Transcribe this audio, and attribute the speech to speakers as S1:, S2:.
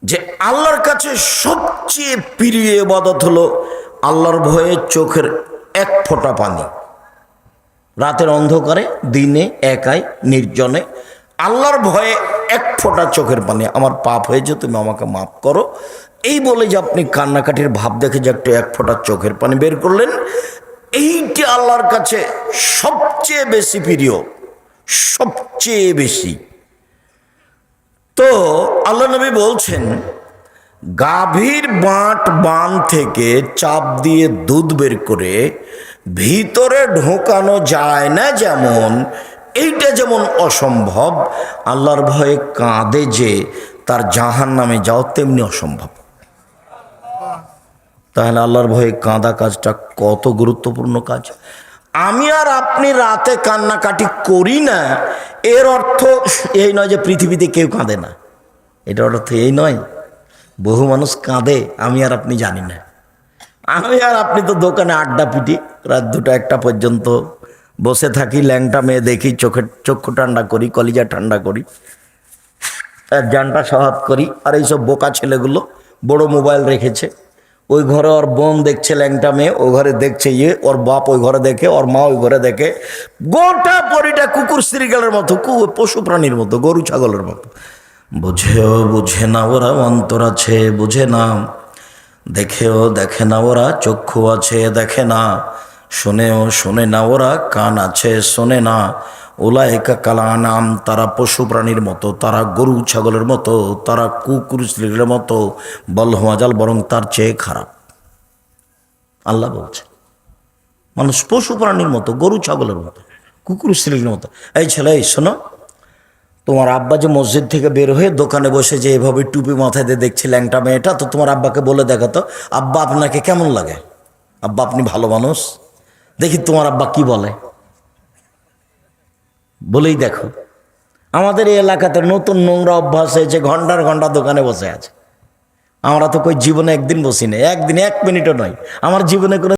S1: যে আল্লাহর কাছে সবচেয়ে প্রিয় ইবাদত হলো আল্লাহর ভয়ে চোখের এক ফোঁটা পানি, রাতের অন্ধকারে দিনে একাই নির্জনে আল্লাহর ভয়ে এক ফোঁটা চোখের পানি, আমার পাপ হয়েছে তুমি আমাকে মাফ করো, এই বলে যে আপনি কান্নাকাটির ভাব দেখে যে একটু এক ফোঁটা চোখের পানি বের করলেন, এইটি আল্লাহর কাছে সবচেয়ে বেশি প্রিয়, সবচেয়ে বেশি। তো আল্লাহ নবী বলছেন, গাভীর বান থেকে চাপ দিয়ে দুধ বের করে ভিতরে ঢোকানো যায় না যেমন, এইটা যেমন অসম্ভব, আল্লাহর ভয়ে কাঁদে যে তার জাহান্নামে যাও তেমনি অসম্ভব। তাহলে আল্লাহর ভয়ে কাঁদা কাজটা কত গুরুত্বপূর্ণ কাজ। আমি আর আপনি রাতে কান্নাকাটি করি না, এর অর্থ এই নয় যে পৃথিবীতে কেউ কাঁদে না, এটার অর্থ এই নয়। বহু মানুষ কাঁদে, আমি আর আপনি জানি না। আমি আর আপনি তো দোকানে আড্ডা পিটি, রাত 2টা 1টা পর্যন্ত বসে থাকি, ল্যাংটা মেয়ে দেখি, চক্ষু ঠান্ডা করি, কলিজা ঠান্ডা করি, জানটা সহাত করি। আর এইসব বোকা ছেলেগুলো বড় মোবাইল রেখেছে, ওই ঘরে ওর বোন দেখছে ল্যাংটা মেয়ে, ওই ঘরে দেখছে ওর বাপ ওই ঘরে দেখে, ওর মা ওই ঘরে দেখে, গোটা পরিটা কুকুর শ্রীগালের মতো, পশু প্রাণীর মতো, গরু ছাগলের মতো। বুঝেও বুঝে না ওরা, অন্তর আছে বুঝে না, দেখেও দেখে না ওরা, চক্ষু আছে দেখে না, শোনেও শোনে না ওরা, কান আছে শোনে না। উলাইকা কাল আনাম, তারা পশু প্রাণীর মতো, তারা গরু ছাগলের মতো, তারা কুকুর শ্রীগালের মতো, বল হমাজাল, বরং তার চেয়ে খারাপ। আল্লাহ বলছে মানুষ পশু প্রাণীর মতো, গরু ছাগলের মতো, কুকুর শ্রীগালের মতো। এই ছেলে, এই শোনো, তোমার আব্বা যে মসজিদ থেকে বের হয়ে দোকানে বসে যে এভাবে টুপি মাথায় দিয়ে দেখছে ল্যাংটা মেয়েটা, তো তোমার আব্বাকে বলে দেখো তো, আব্বা আপনাকে কেমন লাগে? আব্বা আপনি ভালো মানুষ, দেখি তোমার আব্বা কি বলে, বলেই দেখো। আমাদের এই এলাকাতে নতুন নোংরা অভ্যাস হয়েছে, ঘন্টার ঘন্টা দোকানে বসে আছে। আমরা তো কই জীবনে একদিন বসি না, একদিন 1 মিনিটও নয়, আমার জীবনে কোনো